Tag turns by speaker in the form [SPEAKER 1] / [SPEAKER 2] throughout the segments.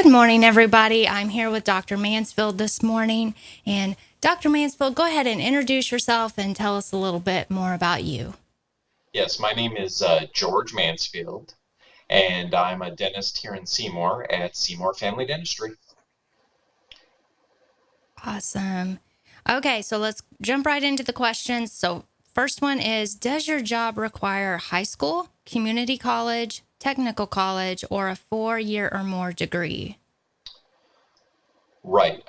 [SPEAKER 1] Good morning, everybody. I'm here with Dr. Mansfield this morning. And Dr. Mansfield, go ahead and introduce yourself and tell us a little bit more about you.
[SPEAKER 2] Yes, my name is George Mansfield, and I'm a dentist here in Seymour at Seymour Family Dentistry.
[SPEAKER 1] Awesome. Okay, so let's jump right into the questions. So, first one is, does your job require high school, community college, technical college, or a 4-year or more degree?
[SPEAKER 2] Right.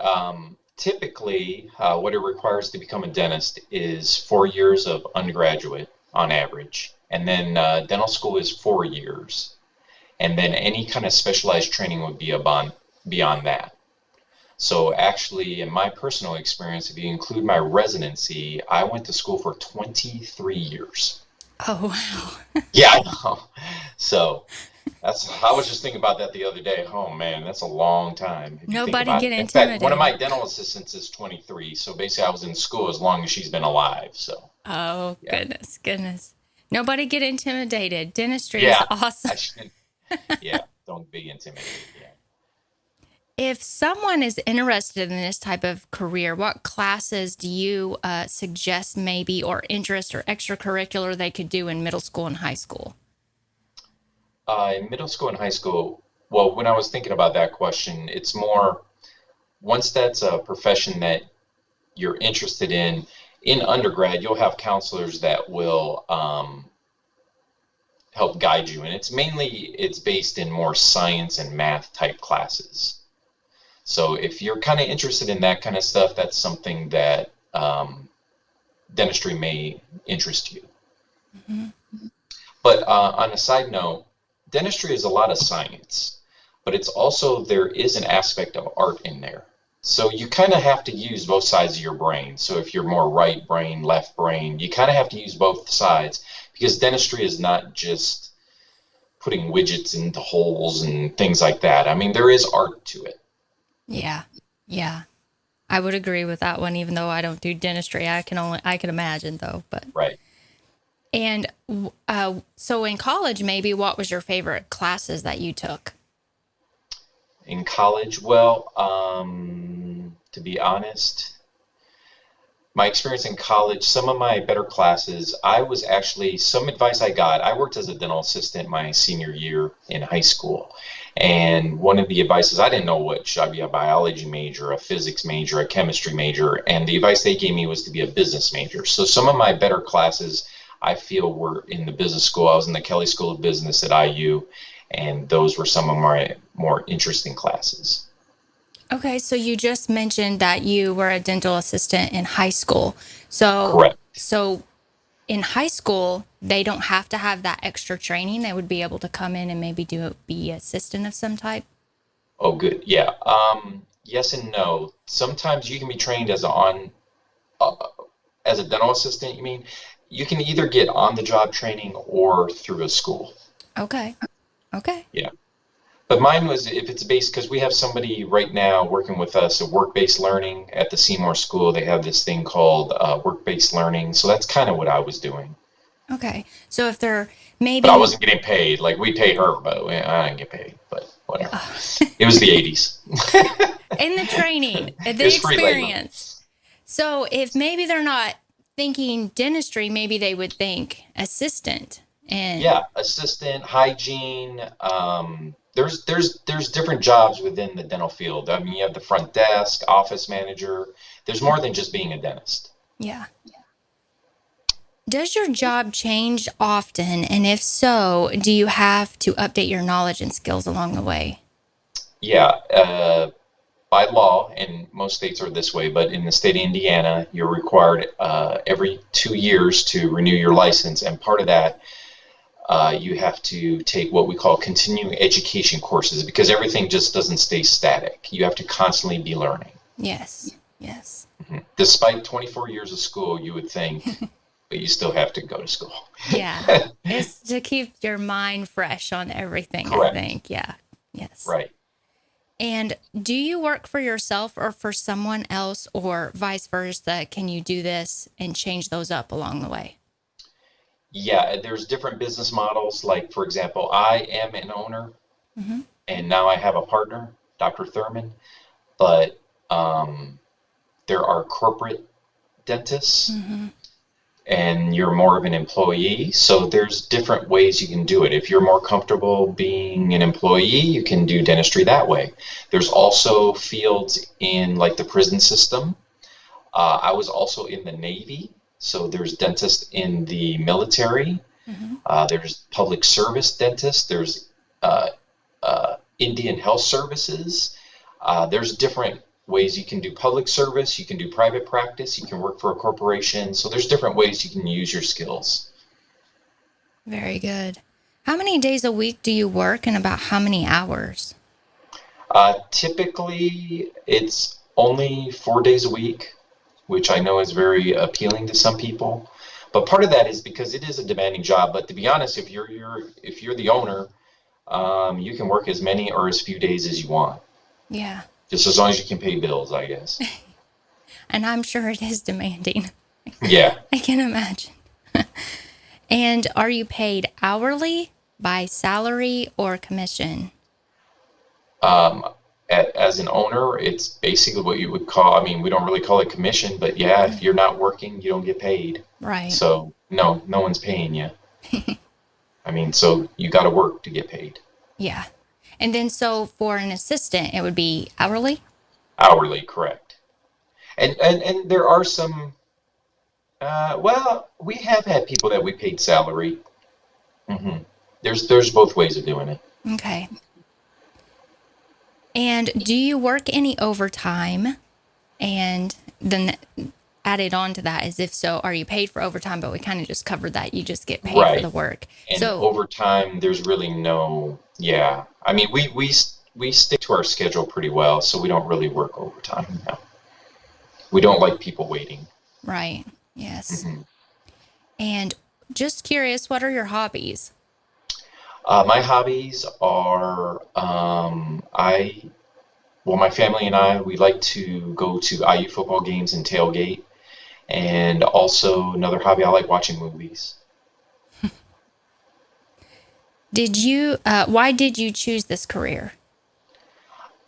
[SPEAKER 2] Typically, what it requires to become a dentist is 4 years of undergraduate on average, and then dental school is 4 years, and then any kind of specialized training would be beyond that. So actually, in my personal experience, if you include my residency, I went to school for 23 years.
[SPEAKER 1] Oh, wow.
[SPEAKER 2] Yeah, I know. So I was just thinking about that the other day. Oh man, that's a long time if you think
[SPEAKER 1] Nobody
[SPEAKER 2] about it.
[SPEAKER 1] get
[SPEAKER 2] In fact, one of my
[SPEAKER 1] intimidated.
[SPEAKER 2] dental assistants is 23, so basically I was in school as long as she's been alive. So
[SPEAKER 1] Oh,
[SPEAKER 2] yeah,
[SPEAKER 1] goodness. Nobody get intimidated. Dentistry is
[SPEAKER 2] yeah,
[SPEAKER 1] awesome.
[SPEAKER 2] I shouldn't. Yeah, don't be intimidated. Yeah.
[SPEAKER 1] If someone is interested in this type of career, what classes do you suggest maybe, or interest or extracurricular they could do in middle school and high school?
[SPEAKER 2] In middle school and high school, well, when I was thinking about that question, it's more once that's a profession that you're interested in undergrad, you'll have counselors that will help guide you, and it's based in more science and math type classes. So if you're kind of interested in that kind of stuff, that's something that dentistry may interest you.
[SPEAKER 1] Hmm.
[SPEAKER 2] But on a side note, dentistry is a lot of science, but there is an aspect of art in there. So you kind of have to use both sides of your brain. So if you're more right brain, left brain, you kind of have to use both sides because dentistry is not just putting widgets into holes and things like that. I mean, there is art to it.
[SPEAKER 1] Yeah, yeah, I would agree with that one. Even though I don't do dentistry, I can imagine though. But
[SPEAKER 2] Right.
[SPEAKER 1] and so in college, maybe what was your favorite classes that you took?
[SPEAKER 2] In college, well, to be honest, my experience in college, some of my better classes, some advice I got, I worked as a dental assistant my senior year in high school. And one of the advices, I didn't know what should I be, a biology major, a physics major, a chemistry major. And the advice they gave me was to be a business major. So some of my better classes I feel were in the business school. I was in the Kelly School of Business at IU, and those were some of my more interesting classes.
[SPEAKER 1] Okay, so you just mentioned that you were a dental assistant in high school. So
[SPEAKER 2] Correct.
[SPEAKER 1] so in high school, they don't have to have that extra training. They would be able to come in and maybe be assistant of some type.
[SPEAKER 2] Oh, good. Yeah. Yes and no. Sometimes you can be trained uh, as a dental assistant. You mean you can either get on the job training or through a school.
[SPEAKER 1] Okay. Okay.
[SPEAKER 2] Yeah. But mine was if it's based because we have somebody right now working with us at work-based learning at the Seymour School. They have this thing called work-based learning. So that's kind of what I was doing.
[SPEAKER 1] Okay. So if they're
[SPEAKER 2] But I
[SPEAKER 1] maybe
[SPEAKER 2] wasn't getting paid. Like we paid her, but I didn't get paid. But whatever.
[SPEAKER 1] uh,
[SPEAKER 2] It was the 80s.
[SPEAKER 1] in the training, the
[SPEAKER 2] It's free labor.
[SPEAKER 1] experience. So if maybe they're not thinking dentistry, maybe they would think assistant. And
[SPEAKER 2] Yeah, assistant, hygiene. There's different jobs within the dental field. I mean, you have the front desk, office manager. There's more than just being a dentist.
[SPEAKER 1] yeah. Does your job change often? And if so, do you have to update your knowledge and skills along the way?
[SPEAKER 2] Yeah, by law, and most states are this way, but in the state of Indiana, you're required every 2 years to renew your license, and part of that, you have to take what we call continuing education courses because everything just doesn't stay static. You have to constantly be learning.
[SPEAKER 1] Yes. Yes.
[SPEAKER 2] Despite 24 years of school, you would think, but you still have to go to school.
[SPEAKER 1] Yeah. It's to keep your mind fresh on everything, I
[SPEAKER 2] Correct.
[SPEAKER 1] think. Yeah. Yes.
[SPEAKER 2] Right.
[SPEAKER 1] And do you work for yourself or for someone else or vice versa? Can you do this and change those up along the way?
[SPEAKER 2] Yeah, there's different business models. Like, for example, I am an owner
[SPEAKER 1] Hmm.
[SPEAKER 2] and now I have a partner. Dr. Thurman, but there are corporate dentists, and you're more of an employee. So there's different ways you can do it. If you're more comfortable being an employee, you can do dentistry that way. There's also fields in like the prison system. I was also in the Navy, so there's dentists in the military. There's public service dentists. There's Indian Health Services. There's different ways you can do public service, you can do private practice, you can work for a corporation. So there's different ways you can use your skills.
[SPEAKER 1] Very good. How many days a week do you work and about how many hours?
[SPEAKER 2] Typically, it's only 4 days a week, which I know is very appealing to some people. But part of that is because it is a demanding job. But to be honest, if you're the owner, you can work as many or as few days as you want.
[SPEAKER 1] Yeah.
[SPEAKER 2] Just as long as you can pay bills, I guess.
[SPEAKER 1] And I'm sure it is demanding.
[SPEAKER 2] Yeah.
[SPEAKER 1] I can imagine. And are you paid hourly, by salary, or commission?
[SPEAKER 2] As an owner, it's basically what you would call, I mean, we don't really call it commission, but yeah, if you're not working, you don't get paid.
[SPEAKER 1] Right.
[SPEAKER 2] So no one's paying you. I mean, so you got to work to get paid.
[SPEAKER 1] Yeah. And then so for an assistant, it would be hourly?
[SPEAKER 2] Hourly, correct. And there are some, well, we have had people that we paid salary. There's both ways of doing it.
[SPEAKER 1] Okay. And do you work any overtime? And then added on to that is, if so, are you paid for overtime? But we kind of just covered that. You just get paid for the work.
[SPEAKER 2] And
[SPEAKER 1] so
[SPEAKER 2] overtime, there's really no, yeah. I mean, we stick to our schedule pretty well, so we don't really work overtime. No. We don't like people waiting.
[SPEAKER 1] Right. Yes. And just curious, what are your hobbies?
[SPEAKER 2] My hobbies are, my family and I, we like to go to IU football games and tailgate. And also another hobby, I like watching movies.
[SPEAKER 1] Why did you choose this career?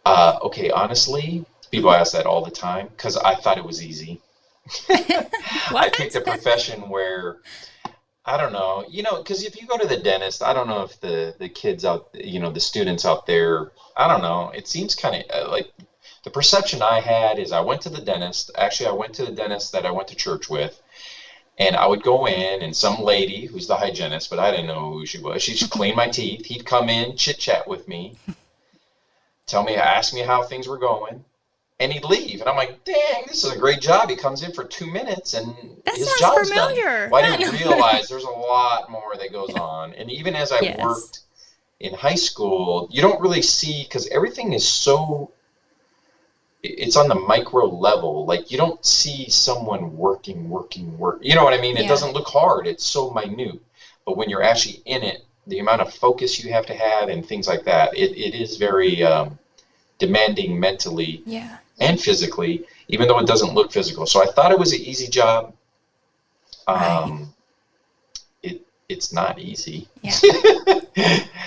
[SPEAKER 2] Okay, honestly, people ask that all the time because I thought it was easy. I picked a profession where, I don't know, because if you go to the dentist, I don't know if the kids out, the students out there, I don't know, it seems kind of like the perception I had is I went to the dentist. Actually, I went to the dentist that I went to church with, and I would go in, and some lady who's the hygienist, but I didn't know who she was. She'd clean my teeth. He'd come in, chit chat with me, ask me how things were going, and he'd leave. And I'm like, dang, this is a great job. He comes in for 2 minutes, and
[SPEAKER 1] that
[SPEAKER 2] his
[SPEAKER 1] sounds
[SPEAKER 2] job's
[SPEAKER 1] familiar.
[SPEAKER 2] done. Well, I didn't realize there's a lot more that goes on. And even as I worked in high school, you don't really see, because everything is so, it's on the micro level. Like, you don't see someone working. You know what I mean? It doesn't look hard. It's so minute. But when you're actually in it, the amount of focus you have to have and things like that, it is very demanding mentally and physically, even though it doesn't look physical. So I thought it was an easy job. It's not easy. Yeah.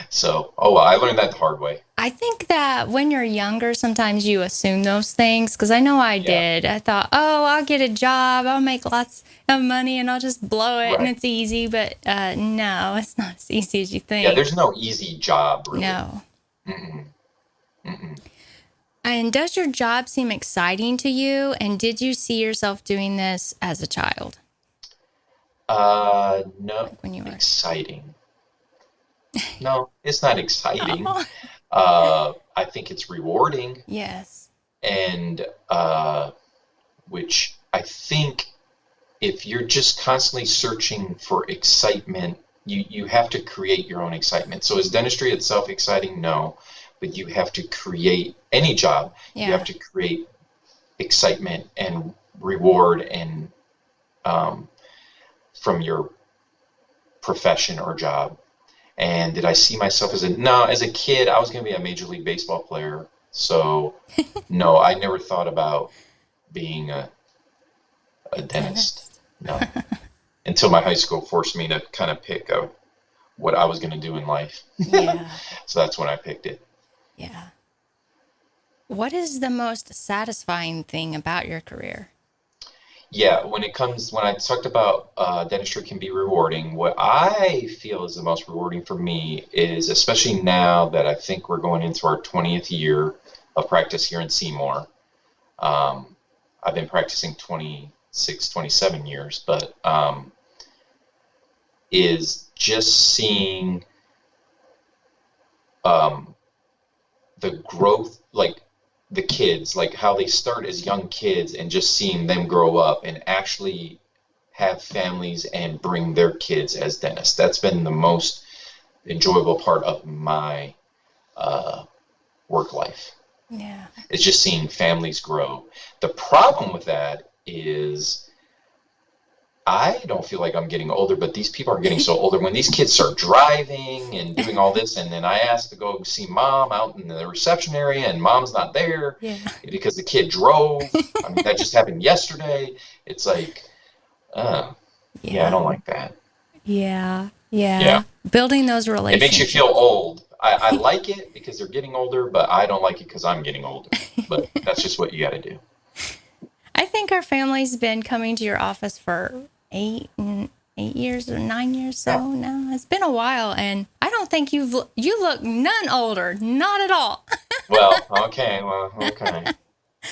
[SPEAKER 2] So, I learned that the hard way.
[SPEAKER 1] I think that when you're younger, sometimes you assume those things, because I know I did. I thought, I'll get a job, I'll make lots of money, and I'll just blow it, and it's easy. But no, it's not as easy as you think.
[SPEAKER 2] Yeah, there's no easy job, really.
[SPEAKER 1] No. And does your job seem exciting to you? And did you see yourself doing this as a child?
[SPEAKER 2] No.
[SPEAKER 1] Like when you were
[SPEAKER 2] exciting. No, it's not exciting. I think it's rewarding.
[SPEAKER 1] Yes.
[SPEAKER 2] And which I think if you're just constantly searching for excitement, you have to create your own excitement. So is dentistry itself exciting? No. But you have to create any job. You have to create excitement and reward and from your profession or job. And did I see myself as a kid, I was going to be a Major League Baseball player. So no, I never thought about being a dentist. No. Until my high school forced me to kind of pick what I was going to do in life. Yeah. So that's when I picked it.
[SPEAKER 1] Yeah. What is the most satisfying thing about your career?
[SPEAKER 2] Yeah, when I talked about dentistry can be rewarding, what I feel is the most rewarding for me is, especially now that I think we're going into our 20th year of practice here in Seymour. Um, I've been practicing 26, 27 years, but is just seeing um, the growth, like the kids, like how they start as young kids and just seeing them grow up and actually have families and bring their kids as dentists. That's been the most enjoyable part of my uh, work life.
[SPEAKER 1] Yeah.
[SPEAKER 2] It's just seeing families grow. The problem with that is I don't feel like I'm getting older, but these people are getting so older. When these kids start driving and doing all this, and then I ask to go see mom out in the reception area, and mom's not there
[SPEAKER 1] Yeah.
[SPEAKER 2] because the kid drove. I mean, that just happened yesterday. It's like, yeah, I don't like that.
[SPEAKER 1] Yeah.
[SPEAKER 2] Yeah,
[SPEAKER 1] Yeah. Building those
[SPEAKER 2] it makes you feel
[SPEAKER 1] relationships.
[SPEAKER 2] old. I like it because they're getting older, but I don't like it because I'm getting older. But that's just what you got to do.
[SPEAKER 1] I think our family's been coming to your office for 8 years or 9 years.
[SPEAKER 2] Yeah.
[SPEAKER 1] So now it's been a while, and I don't think you look none older, not at all.
[SPEAKER 2] Well, okay.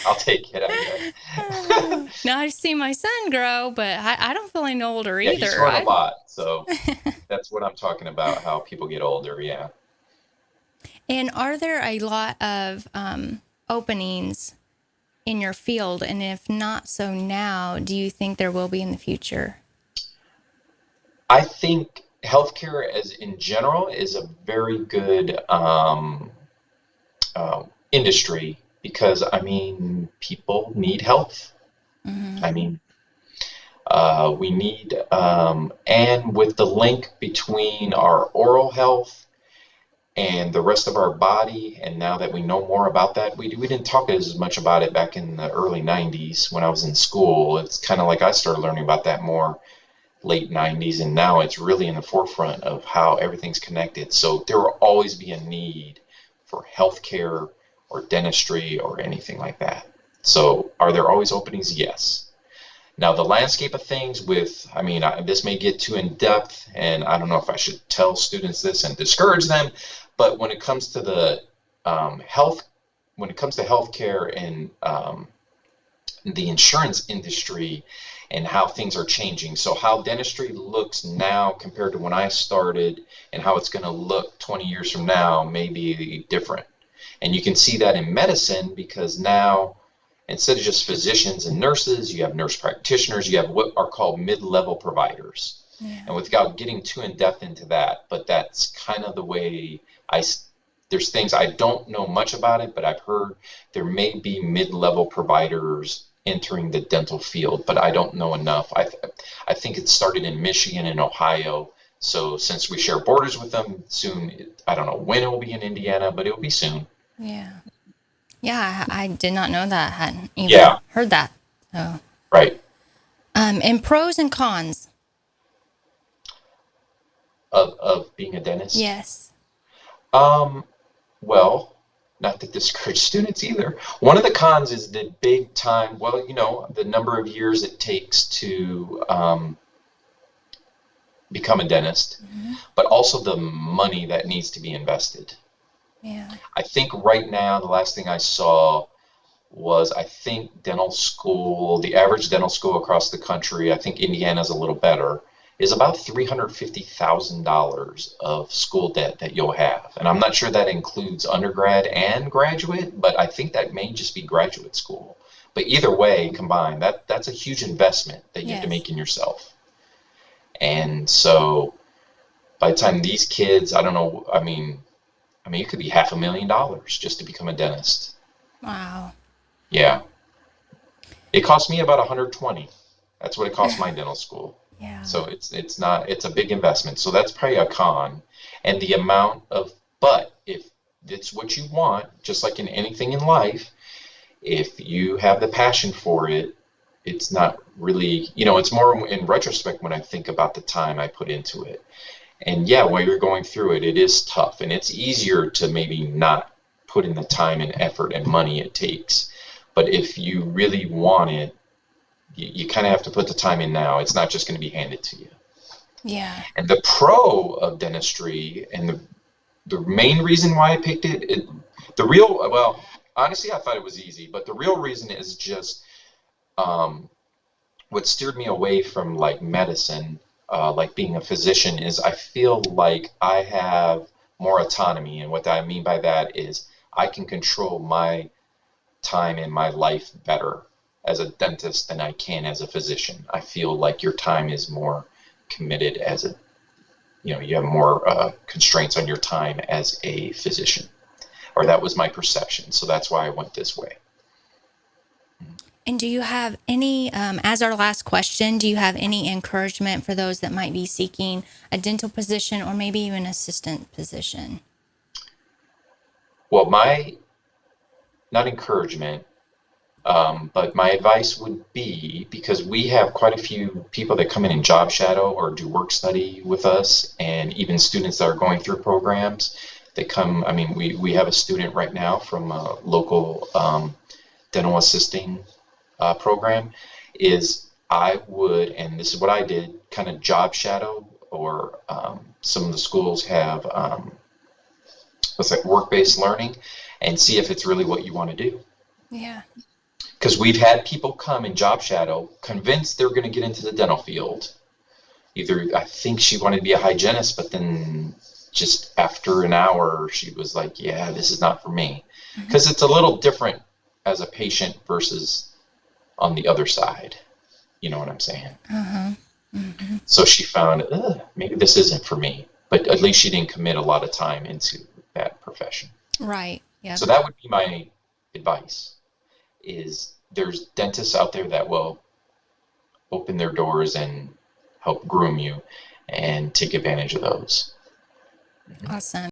[SPEAKER 2] I'll take it, I guess.
[SPEAKER 1] Now I see my son grow, but I don't feel any older
[SPEAKER 2] Yeah, he's
[SPEAKER 1] either.
[SPEAKER 2] grown a lot, so that's what I'm talking about, how people get older, yeah.
[SPEAKER 1] And are there a lot of openings in your field? And if not so now, do you think there will be in the future?
[SPEAKER 2] I think healthcare as in general is a very good industry because, I mean, people need health. I mean, we need, and with the link between our oral health and the rest of our body, and now that we know more about that, we didn't talk as much about it back in the early 90s when I was in school. It's kind of like I started learning about that more late 90s, and now it's really in the forefront of how everything's connected. So there will always be a need for healthcare or dentistry or anything like that. So are there always openings? Yes. Now, the landscape of things with, I mean, this may get too in depth, and I don't know if I should tell students this and discourage them, but when it comes to the when it comes to healthcare and the insurance industry and how things are changing. So how dentistry looks now compared to when I started and how it's going to look 20 years from now may be different. And you can see that in medicine because now, instead of just physicians and nurses, you have nurse practitioners, you have what are called mid-level providers. Yeah. And without getting too in depth into that, but that's kind of the way there's things I don't know much about it, but I've heard there may be mid-level providers entering the dental field, but I don't know enough. I think it started in Michigan and Ohio. So since we share borders with them soon, I don't know when it will be in Indiana, but it will be soon.
[SPEAKER 1] Yeah. Yeah, I did not know that. Hadn't even heard that. So.
[SPEAKER 2] Right.
[SPEAKER 1] And pros and cons
[SPEAKER 2] of being a dentist.
[SPEAKER 1] Yes.
[SPEAKER 2] Well, not to discourage students either. One of the cons is the big time. Well, you know, the number of years it takes to become a dentist, but also the money that needs to be invested.
[SPEAKER 1] Yeah.
[SPEAKER 2] I think right now, the last thing I saw was, I think dental school, the average dental school across the country, I think Indiana's a little better, is about $350,000 of school debt that you'll have. And I'm not sure that includes undergrad and graduate, but I think that may just be graduate school. But either way, combined, that's a huge investment that you have to make in yourself. And so by the time these kids, I don't know, I mean, it could be $500,000 just to become a dentist.
[SPEAKER 1] Wow.
[SPEAKER 2] Yeah. It cost me about $120,000. That's what it cost my dental school.
[SPEAKER 1] Yeah.
[SPEAKER 2] So it's a big investment. So that's probably a con. And the amount of, but if it's what you want, just like in anything in life, if you have the passion for it, it's not really, it's more in retrospect when I think about the time I put into it. And yeah, while you're going through it, it is tough, and it's easier to maybe not put in the time and effort and money it takes. But if you really want it, you kind of have to put the time in now. It's not just going to be handed to you.
[SPEAKER 1] Yeah.
[SPEAKER 2] And the pro of dentistry, and the main reason why I picked it, well, honestly, I thought it was easy, but the real reason is just what steered me away from like medicine, like being a physician, is I feel like I have more autonomy. And what I mean by that is I can control my time in my life better as a dentist than I can as a physician. I feel like your time is more committed as you have more constraints on your time as a physician, or that was my perception. So that's why I went this way.
[SPEAKER 1] And do you have any, as our last question, do you have any encouragement for those that might be seeking a dental position or maybe even assistant position?
[SPEAKER 2] Well, not encouragement, but my advice would be, because we have quite a few people that come in and job shadow or do work study with us, and even students that are going through programs that come. I mean, we have a student right now from a local dental assisting program. Is I would, and this is what I did, kind of job shadow, or some of the schools have what's that, work-based learning, and see if it's really what you want to do.
[SPEAKER 1] Yeah.
[SPEAKER 2] Because we've had people come and job shadow, convinced they're going to get into the dental field. Either, I think she wanted to be a hygienist, but then just after an hour, she was like, yeah, this is not for me. Because it's a little different as a patient versus on the other side. You know what I'm saying? So she found, maybe this isn't for me. But at least she didn't commit a lot of time into that profession.
[SPEAKER 1] Right. Yeah.
[SPEAKER 2] So that would be my advice. Is there's dentists out there that will open their doors and help groom you, and take advantage of those.
[SPEAKER 1] Awesome.